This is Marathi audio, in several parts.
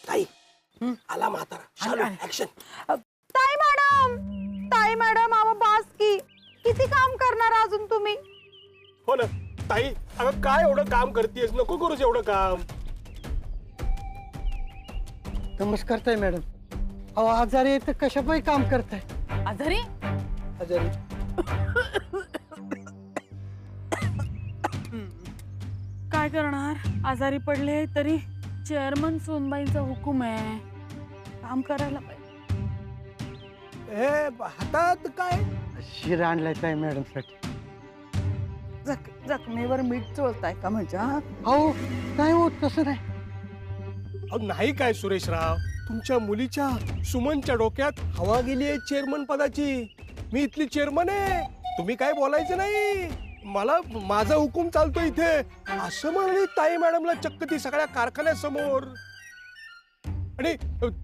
ताई आला म्हातारा. चालू ऍक्शन. ताई मॅडम आवा बास की किती काम करणार अजून तुम्ही? हो ना ताई, अगं काय एवढं काम करतेस, नको करूस एवढं काम. नमस्कार ताई मॅडम. अहो आजारी आहे तर कशापायी काम करताय? आजारी? आजारी काय करणार, आजारी पडले तरी चेअरमन सोनबाईंचा हुकूम आहे, काम करायला पाहिजे. हे हातात काय? शिरा आणलाय ताई मॅडम साठी. जखमेवर मीठ चोळताय का माझ्या? अहो नाही होत तसं नाही. अहो नाही काय सुरेशराव, तुमच्या मुलीच्या सुमनच्या डोक्यात हवा गेली आहे चेअरमन पदाची. मी इथली चेअरमन आहे, तुम्ही काय बोलायचं नाही. मला माझा हुकूम चालतो इथे, असं म्हणली ताई मॅडमला चक्क ती सगळ्या कारखान्यासमोर. आणि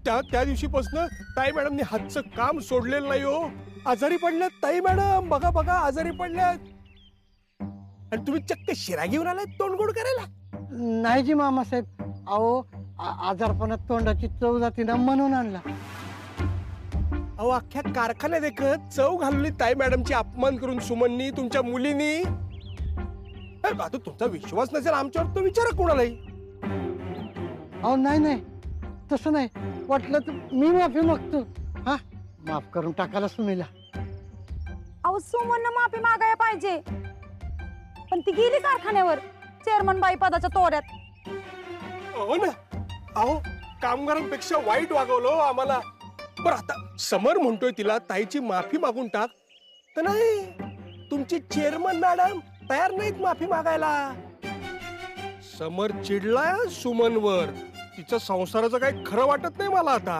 त्या दिवशीपासून ताई मॅडमने हातचं काम सोडलेलं नाही हो. आजारी पडल्यात ताई मॅडम, बघा बघा आजारी पडल्यात. आणि तुम्ही चक्क शिरा घेऊन आलाय तोंडगोड करायला. नाही जी मामासाहेब, अहो आजारपणात तोंडाची चव जाते ना म्हणून आणला. अहो अख्ख्या कारखान्यात देखत चव घालवली ताई मॅडमची अपमान करून सुमननी, तुमच्या मुलीनी. आता तुमचा विश्वास नसेल आमच्यावर तर विचारा कोणालाही. अहो नाही नाही तसं नाही, वाटलं तर मी माफी मागतो. हा माफ करून टाकायला सुमीला. अहो सुमन माफी मागायला पाहिजे, पण ती गेली कारखान्यावर चेअरमन बाई पदाच्या तोऱ्यात. हो ना, अहो कामगारांपेक्षा वाईट वागवलं हो आम्हाला. बरं आता समर म्हणतोय तिला ताईची माफी मागून टाक, तर नाही तुमची चेअरमन मॅडम तयार नाहीत माफी मागायला. समर चिडलाय सुमनवर, तिच्या संसाराचं काही खरं वाटत नाही मला आता.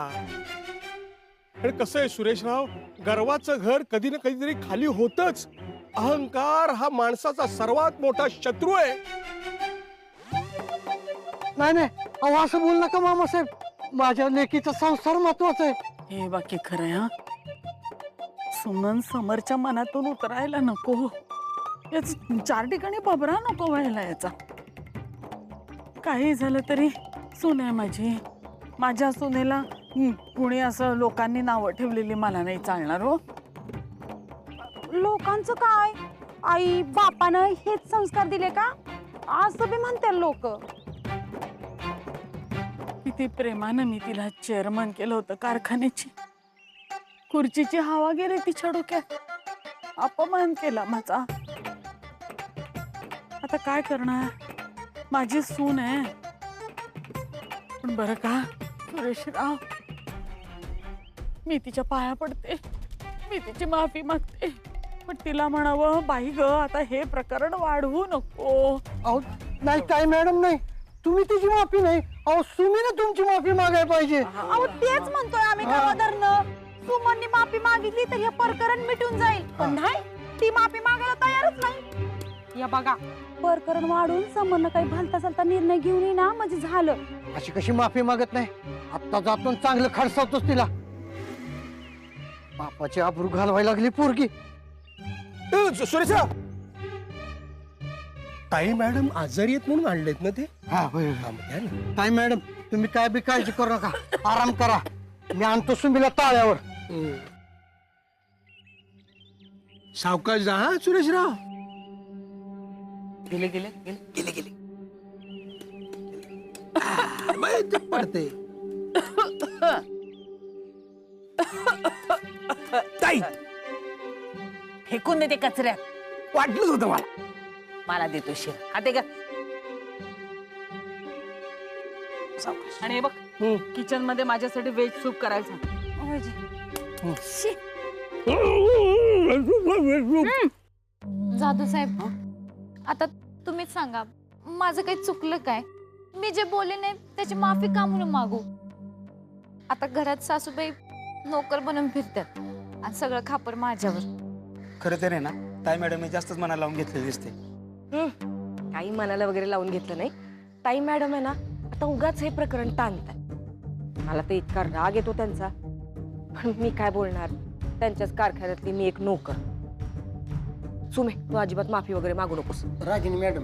आणि कसं आहे सुरेशराव, गर्वाचं घर कधी ना कधीतरी खाली होतच. अहंकार हा माणसाचा सर्वात मोठा शत्रू आहे. नाही नाही अहो असं बोल नका मामासाहेब, माझ्या लेकीचा संसार महत्वाचा आहे. हे बाकी खरंय हा. सुमन समरच्या मनातून उतरायला नको, याच 4 ठिकाणी बबरा नको व्हायला याचा. काही झालं तरी सून आहे माझी. माझ्या सुनेला कुणी असं लोकांनी नावं ठेवलेली मला नाही चालणार हो. लोकांचं काय, आई बापानं हेच संस्कार दिले का असं बी म्हणतात लोक. किती प्रेमानं मी तिला चेअरमन केलं होतं कारखान्याची. खुर्चीची हवा गेली तिच्या डोक्यात, अपमान केला माझा. आता काय करणार, माझी सून आहे. पण बरं का सुरेशराव, मी तिच्या पाया पडते, मी तिची माफी मागते. पण तिला म्हणावं, बाई ग आता हे प्रकरण वाढवू नको. अहो नाही ताई मॅडम नाही, तुम्ही तिची माफी नाही, अहो सुमीने तुमची माफी मागायला पाहिजे. अहो तेच म्हणतोय आम्ही गावादरनं. सुमननी माफी मागितली तर हे प्रकरण मिटून जाईल, पण नाही, ती माफी मागायला तयारच नाही. या बघा, प्रकरण वाढून समोरनं काही भलता चालता निर्णय घेऊन ये ना, म्हणजे झालं. अशी कशी माफी मागत नाही, आत्ता जातो चांगलं खडसावतोच तिला. बापाची आबरू घालवायला लागली पोरगी. सुरेशराव, ताई मॅडम आजारी आहेत म्हणून आणलेत ना ते. हा होय ताई मॅडम, तुम्ही काय बी काळजी करू नका, आराम करा. मी आणतो सुमीला ताळ्यावर. सावकाश जा हा सुरेशराव. गेले गेले गेले गेले गेले माहिती पडते. ताई फेकून देते कचऱ्यात. वाटलंच होतं मला. मला देतो शिरा, खाते का? आणि हे बघ, किचन मध्ये माझ्यासाठी व्हेज सूप करायला सांग. जाधव साहेब, आता तुम्हीच सांगा, माझं काही चुकलं काय? मी जे बोलले नाही त्याची माफी का म्हणून मागू? आता घरात सासूबाई नोकर बनून फिरतात आणि सगळं खापर माझ्यावर. खरं तर आहे ना, ताई मॅडमने जास्तच मनाला लावून घेतलेलं दिसते. काही मनाला वगैरे लावून घेतलं नाही. ताई मॅडम आहे ना, आता उगाच हे प्रकरण टाळताय. मला तर इतका राग येतो त्यांचा, पण मी काय बोलणार. त्यांच्याच कारखान्यातली मी एक नोकर. सुमे, तू अजिबात माफी वगैरे मागू नकोस. रागिनी मॅडम,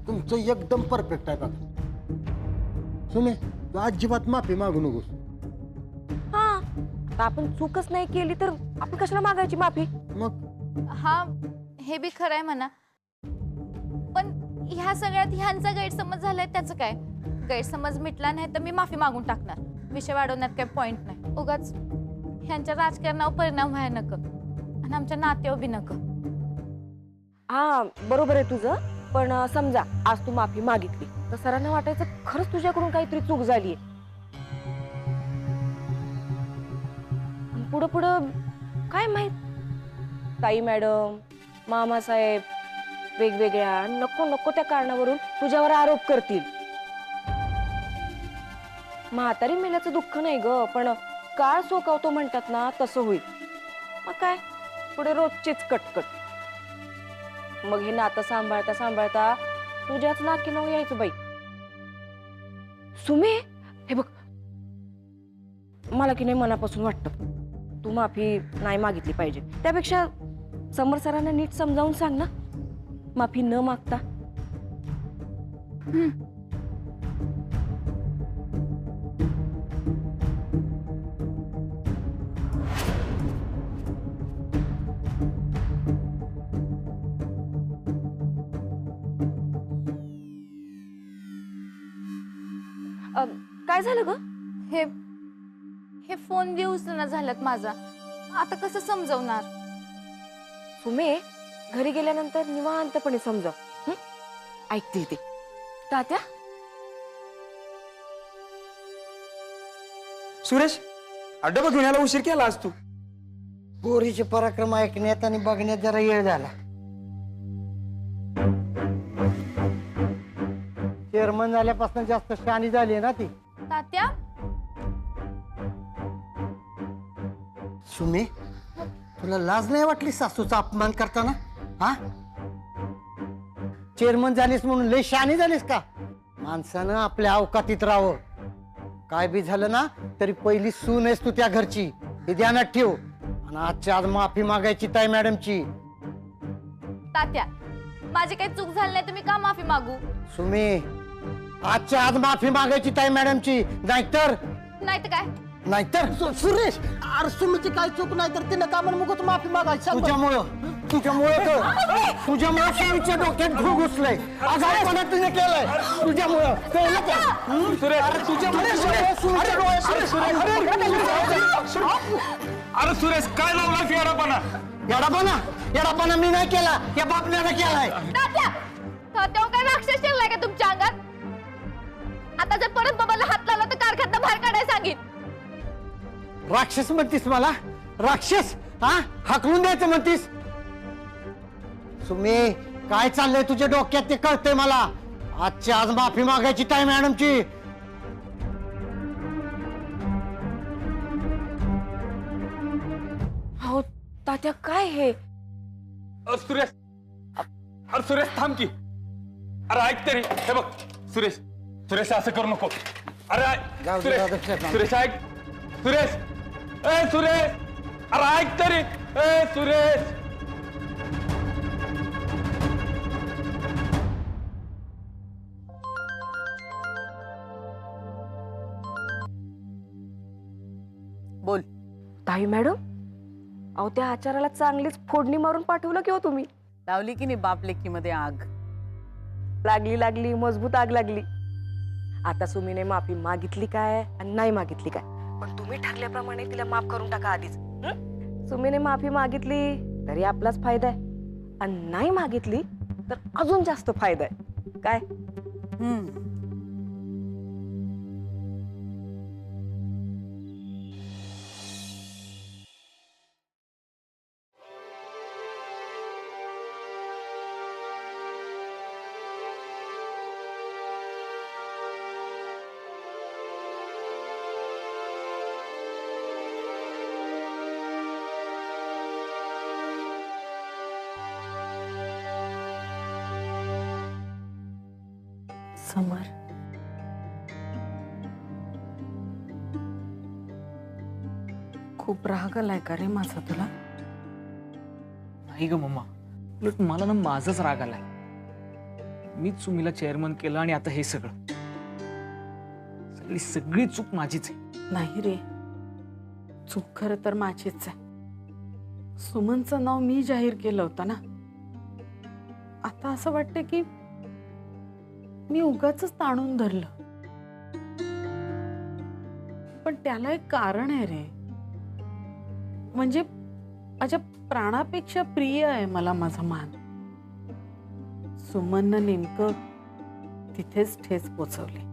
तुमचं एकदम परफेक्ट आहे बघा. सुमे, तू अजिबात माफी मागू नकोस. हा आता आपण चूकच नाही केली तर आपण कशाला मागायची माफी? मग हा हे बी खरं आहे म्हणा, पण ह्या सगळ्यात ह्यांचा गैरसमज झालाय त्याचं काय? गैरसमज मिटला नाही तर मी माफी मागून टाकणार. विषय वाढवण्यात काही पॉइंट नाही. उगाच ह्यांच्या राजकारणावर परिणाम व्हायला नको आणि आमच्या नात्यावर बी नको. हा बरोबर आहे तुझं, पण समजा आज तू माफी मागितली तर सरांना वाटायचं खरंच तुझ्याकडून काहीतरी चूक झालीये. पुढं पुढं काय माहित, ताई मॅडम, मामासाहेब वेगवेगळ्या नको नको त्या कारणावरून तुझ्यावर आरोप करतील. म्हातारी मेल्याचं दुःख नाही ग, पण काळ सोकावतो म्हणतात ना, तसं होईल. मग काय पुढे रोजचीच कटकट. मग हे नातं सांभाळता सांभाळता तुझ्याच नाकी नऊ यायचं बाई. सुमे, हे बघ, मला की नाही मनापासून वाटतं तू माफी नाही मागितली पाहिजे. त्यापेक्षा समर सरांना नीट समजावून सांग ना, माफी न मागता. काय झालं ग? हे हे फोन बी उचलना झाल्यात माझा. आता कसं समजवणार? सुमे, घरी गेल्यानंतर निवांतपणे समजाव. ऐकतील ते. तात्या, सुरेश, डबा घेऊन यायला उशीर केला आज तू. पोरीचे पराक्रम ऐकण्यात आणि बघण्यात जरा वेळ झाला. चेअरमन झाल्यापासून जास्त शहाणी झाली ना ती. तात्या, सुमे, तुला लाज नाही वाटली सासूचा अपमान करताना? हा, चेअरमन झालीस म्हणून लय शहाणी झालीस का? माणसानं आपल्या अवकातीत राहावं. काय बी झालं ना तरी पहिली सून आहेस तू त्या घरची, हे ध्यानात ठेव. आणि आजच्या आज माफी मागायची ताई मॅडमची. तात्या, माझी काही चूक झाली नाही, तुम्ही का माफी मागू? सुमे, आजच्या आज माफी मागायची ताई मॅडमची, नाहीतर काय? नाहीतर सुरेश, अरे सुमीची काय चूक नाही तर तिला का म्हणून तू माफी मागायची? तुझ्यामुळं सुमीच्या डोक्यात घुळ घुसलंय. आजारपणा तिने केलंय तुझ्यामुळं. कळलं का? अरे तुझ्यामुळे सुमीच्या अरे सुरेश, काय लावला येडापणा? येडापणा मी नाही केला, या बापण्यानं केलाय. तात्या, तात्या काय राक्षस शिरलाय का तुमच्या अंगात? आता जर परत बाबाला हात लावला तर कारखान्यात बाहेर काढायला सांगेन. राक्षस म्हणतीस मला? राक्षस? हा, हाकलून द्यायचं म्हणतीस? सुमे, काय चाललंय तुझ्या डोक्यात ते कळतंय मला. आजच्या आज माफी मागायची ताई मॅडमची. हो तात्या, काय हे? सुरेश, अरे सुरेश थांब की. अरे ऐक तरी. हे बघ सुरेश, सुरेश असं करू नको. अरे सुरेश ऐक. सुरेश, ए सुरेश, अरे ऐक तरी. ए सुरेश. बोल. ताई मॅडम, अहो त्या आचाराला चांगलीच फोडणी मारून पाठवलं की हो तुम्ही. लावली की नाही बाप लेकीमध्ये आग? लागली मजबूत आग लागली. आता सुमीने माफी मागितली काय आणि नाही मागितली काय, पण तुम्ही ठरल्याप्रमाणे तिला माफ करून टाका आधीच. सुमीने माफी मागितली तरी आपलाच फायदा आहे, आणि नाही मागितली तर अजून जास्त फायदा आहे. काय? समर, खूप राग आलाय का रे माझा तुला? नाही ग मम्मा, उलट मला ना माझाच राग आलाय. मीच सुमीला चेअरमन केलं आणि आता हे सगळं यातली सगळी चूक माझीच आहे. नाही रे, चूक खरं तर माझीच आहे. सुमनचं नाव मी जाहीर केलं होतं ना. आता असं वाटतं की मी उगाच ताणून धरलं. पण त्याला एक कारण आहे रे. म्हणजे माझ्या प्राणापेक्षा प्रिय आहे मला माझा मान. सुमननं नेमकं तिथेच ठेच पोचवली.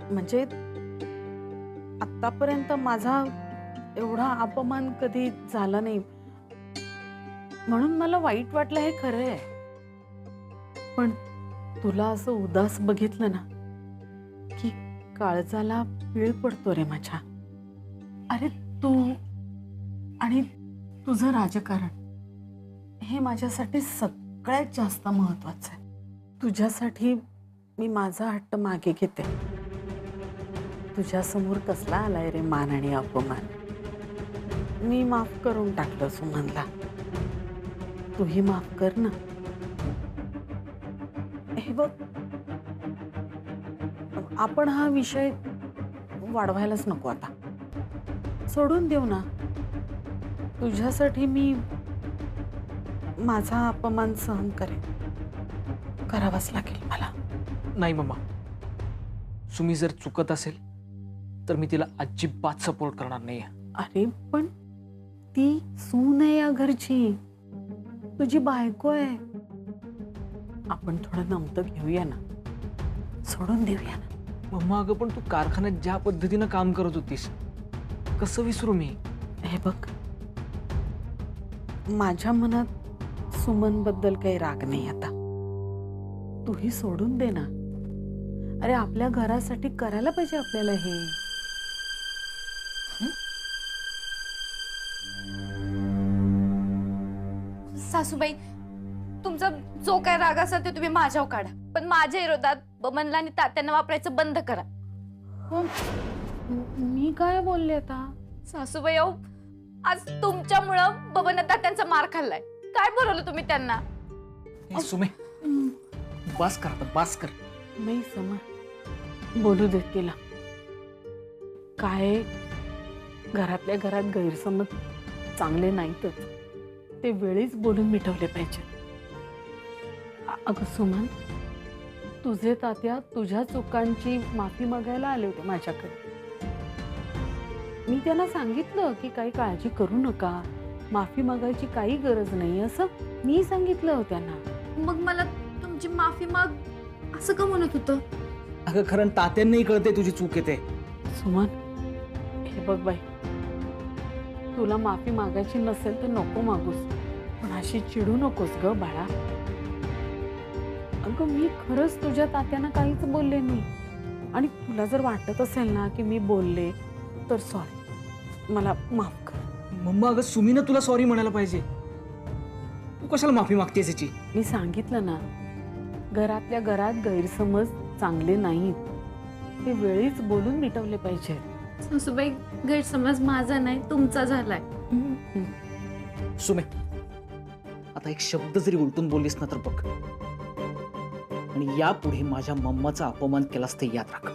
म्हणजे आतापर्यंत माझा एवढा अपमान कधी झाला नाही, म्हणून मला वाईट वाटलं हे खरं आहे. पण तुला असं उदास बघितलं ना की काळजाला पीळ पडतो रे माझ्या. अरे तू आणि तुझं राजकारण हे माझ्यासाठी सगळ्यात जास्त महत्वाचं आहे. तुझ्यासाठी मी माझा हट्ट मागे घेते. तुझ्यासमोर कसला आलाय रे मान आणि अपमान. मी माफ करून टाकलं सुमनला. तूही माफ कर ना. हे बघ, आपण हा विषय वाढवायलाच नको आता. सोडून देऊ ना. तुझ्यासाठी मी माझा अपमान सहन करेन. करावाच लागेल मला. नाही मम्मा, सुमी जर चुकत असेल तर मी तिला अजिबात सपोर्ट करणार नाही. अरे पण ती सून आहे या घरची, तुझी बायको आहे. आपण थोडं नमतं घेऊया ना, सोडून देऊया ना. मम्मा अगं, पण तू कारखान्यात ज्या पद्धतीनं काम करत होतीस कसं विसरू मी. हे बघ, माझ्या मनात सुमन बद्दल काही राग नाही आता. तूही सोडून दे ना. अरे आपल्या घरासाठी करायला पाहिजे आपल्याला हे. सासूबाई, तुमचा जो काय राग असेल ते तुम्ही माझ्यावर काढा, पण माझ्या विरोधात बबनला आणि तात्यांना वापरायचं बंद करा. मी काय बोलले आता? सासूबाई अहो, आज तुमच्यामुळं बबन तात्यांचा मार खाल्लाय. काय बोलवलं तुम्ही त्यांना? सुमे, बस कर आता, बस कर. नाही समर, बोलू देत तिला. काय घरातल्या घरात गैरसमज चांगले नाहीतच, ते वेळीच बोलून मिटवले पाहिजे. अगं सुमन, तुझे तात्या तुझ्या चुकांची माफी मागायला आले होते माझ्याकडे. मी त्यांना सांगितलं की काही काळजी करू नका, माफी मागायची काही गरज नाही असं मी सांगितलं त्यांना. मग मला तुमची माफी माग असं का म्हणत होतं? अगं खरं तात्यांनाही कळते तुझी चूक येते. सुमन, हे बघ बाई, तुला माफी मागायची नसेल तर नको मागूस, पण अशी चिडू नकोस ग बाळा. अगं मी खरंच तुझ्या तात्यांना काहीच बोलले नाही, आणि तुला जर वाटत असेल ना की मी बोलले तर सॉरी, मला माफ कर. मम्मा अगं, सुमीनं तुला सॉरी म्हणायला पाहिजे. तू कशाला माफी मागतेस याची? मी सांगितलं ना, घरातल्या घरात गैरसमज चांगले नाहीत, ते वेळीच बोलून मिटवले पाहिजे. सासूबाई, गैरसमज माझा नाही तुमचा झालाय. सुमे, आता एक शब्द जरी उलटून बोललीस ना तर बघ, आणि यापुढे माझ्या मम्माचा अपमान केलास ते याद राख.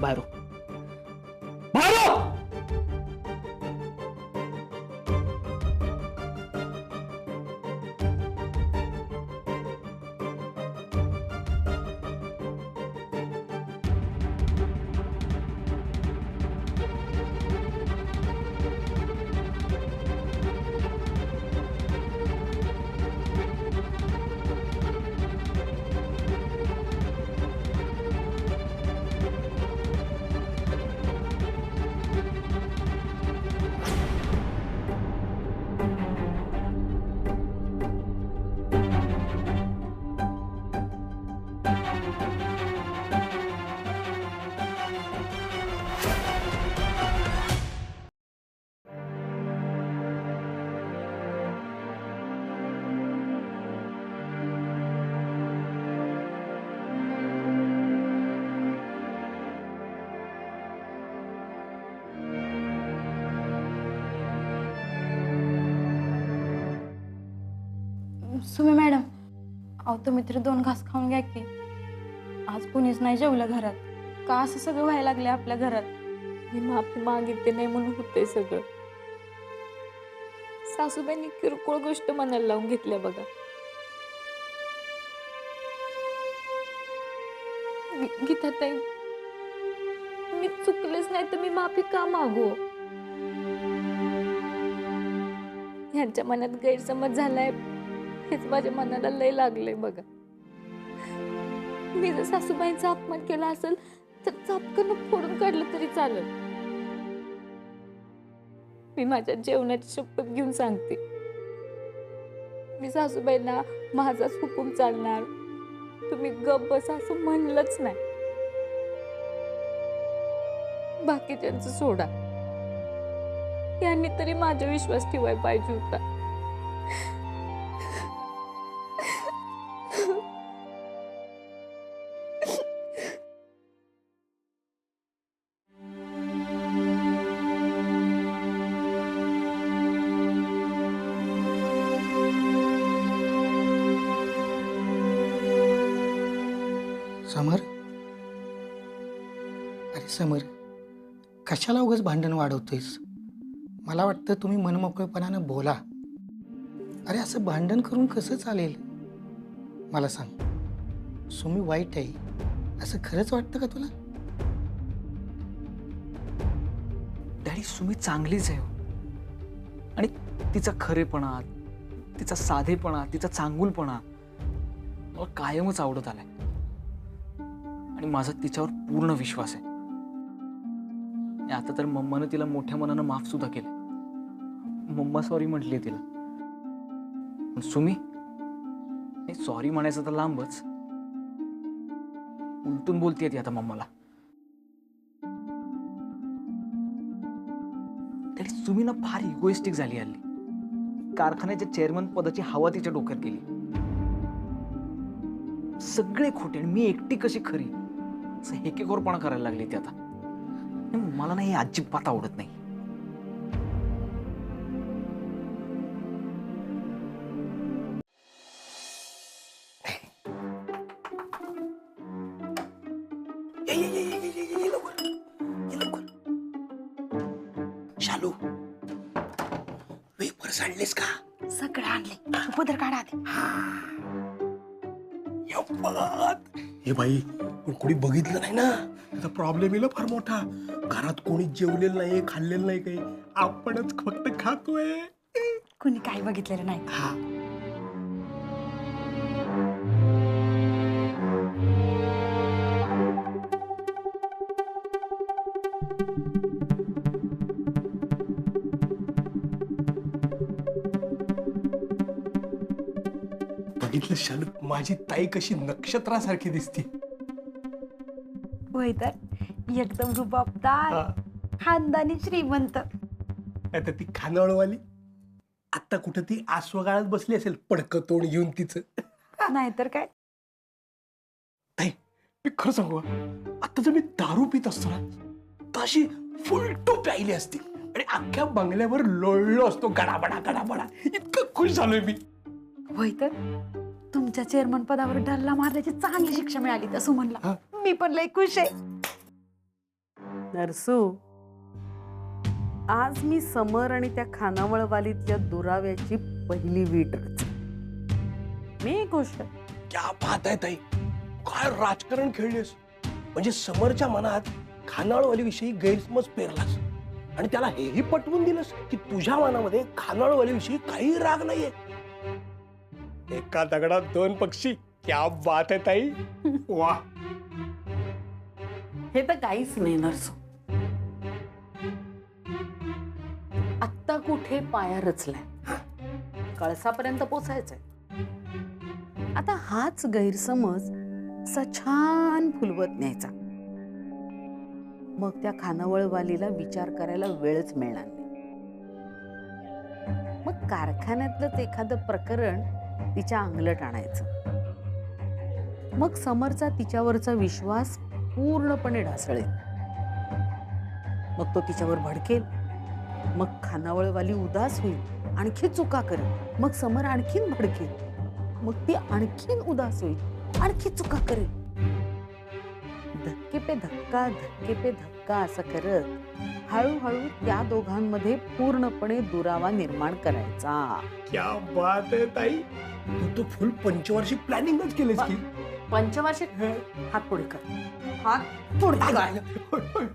बाहेर हो. बाहेर हो! सुमी मॅडम, अहो तुम्ही तरी 2 घास खाऊन घ्या की. आज कुणीच नाही जेवलं घरात. का असं सगळं व्हायला लागले आपल्या घरात? मी माफी मागितली नाही म्हणून होते सगळं. सासूबाईंनी किरकोळ गोष्ट मनाला लावून घेतल्या बघा. गीताताई, मी चुकलेच नाही तर मी माफी का मागू? ह्यांच्या मनात गैरसमज झालाय हेच माझ्या मनाला लय लागलंय बघा. मी जर सासूबाईंचा अपमान केला असेल तर चापकन फोडून काढलं तरी चालेल. मी माझ्या जेवणाची शपथ घेऊन सांगते, मी सासूबाईंना माझाच हुकूम चालणार, तुम्ही गप बसा असं म्हणलंच नाही. बाकीच्यांचं सोडा, यांनी तरी माझा विश्वास ठेवायला पाहिजे होता. समर, अरे समर, कशाला उगाच भांडण वाढवतोयस? मला वाटतं तुम्ही मनमोकळेपणानं बोला. अरे असं भांडण करून कसं चालेल? मला सांग, सुमी वाईट आहे असं खरंच वाटतं का तुला? डॅडी, सुमी चांगलीच आहे हो. आणि तिचा खरेपणा, तिचा साधेपणा, तिचा चांगुलपणा मला कायमच आवडत आलाय. आणि माझा तिच्यावर पूर्ण विश्वास आहे. आणि आता तर मम्मानं तिला मोठ्या मनानं माफ सुद्धा केलं. मम्मा सॉरी म्हटली तिला. पण सुमी सॉरी म्हणायचं तर लांबच, उलटून बोलतेय ती आता मम्माला. तरी सुमी ना फार इगोइस्टिक झाली हल्ली. कारखान्याच्या चेअरमन पदाची हवा तिच्या डोक्यात गेली. सगळे खोटे आणि मी एकटी कशी खरी असं हेकेखोरपणा करायला लागली ती आता. मला नाही, अजिबात आवडत नाही. शालू, वेफर्स आणलेस का? सगळं आणले, पदर काढा आधी. हे बाई, पण कोणी बघितलं नाही ना, त्याचा प्रॉब्लेम येईल फार मोठा. घरात कोणी जेवलेलं नाही, खाल्लेलं नाही, काही आपणच फक्त खातोय. कुणी काही बघितलेलं नाही. बघितलं शालू, माझी ताई कशी नक्षत्रासारखी दिसते. होय तर, एकदम रुबाबदार, खानदानी श्रीमंत. आता ती खानावळवाली आता कुठं ती आस्वगाळात बसली असेल, पडकं तोंड घेऊन तिचं. नाहीतर काय. ताई, मी खरं सांगू, आता जर मी दारू पित असतो ना तर अशी फुल टू प्यायली असती आणि अख्ख्या बंगल्यावर लोळलो असतो, गडाबडा गडाबडा. इतकं खुश झालोय मी. होय तर, तुमच्या चेअरमन पदावर डल्ला मारल्याची चांगली शिक्षा मिळाली त्या सुमनला. मी पण लय खुश आहे. नरसू, आज मी समर आणि त्या खानावळवालीतल्या दुराव्याची पहिली वीट रचली. मी खुश आहे. क्या बात आहे ताई, काय राजकारण खेळलेस. म्हणजे समरच्या मनात खानावळवाली विषयी गैरसमज पेरलास आणि त्याला हेही पटवून दिलंस की तुझ्या मनामध्ये खानावळवाली विषयी काही राग नाहीये. एका दगडात दोन पक्षी. क्या बात आहे ताई, वा. हे तर काहीच नाही नरसू. आत्ता कुठे पाया रचलाय, कळसापर्यंत पोचायचंय. आता हाच गैरसमज असा छान फुलवत न्यायचा. मग त्या खानावळवालीला विचार करायला वेळच मिळणार नाही. मग कारखान्यातलंच एखादं प्रकरण तिच्या अंगलट आणायचं. मग समरचा तिच्यावरचा विश्वास पूर्णपणे ढासळेल. मग तो तिच्यावर भडकेल. मग खानावळवाली उदास होईल, आणखी चुका करेल. मग समर आणखीन भडकेल. मग ती आणखीन उदास होईल, आणखी चुका करेल. धक्के पे धक्का असं करत हळूहळू त्या दोघांमध्ये पूर्णपणे दुरावा निर्माण करायचा. क्या बात आहे ताई, तू तो फुल पंचवार्षिक प्लॅनिंगच केलंस की. पंचवार्षिक हात पुढे कर, हात पुढे कर.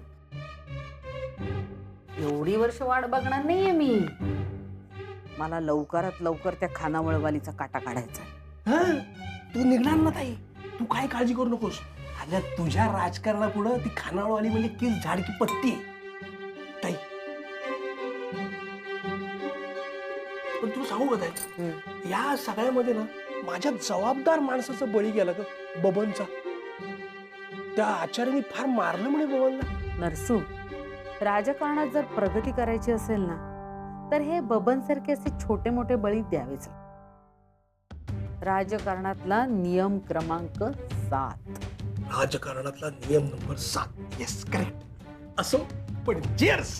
एवढी वर्ष वाट बघणार नाहीये मी. मला लवकरात लवकर त्या खानावळवालीचा काटा काढायचा. तू निघणार ना ताई, तू काय काळजी करू नकोस. अगं तुझ्या राजकारणापुढं ती खानावळवाली म्हणजे केस झाडकी पत्ती आहे. ताई पण तुला सांगू का ताई, या सगळ्यामध्ये ना माझ्या जबाबदार माणसाचा बळी गेला ग, बबनचा. त्या आचार्याने फार मारलं म्हणे बबनला. नरसू, राजकारणात जर प्रगती करायची असेल ना तर हे बबनसारखे असे छोटे मोठे बळी द्यावेच. राजकारणातला नियम क्रमांक 7. राजकारणातला नियम नंबर 7. Yes, correct. असो पण चीअर्स.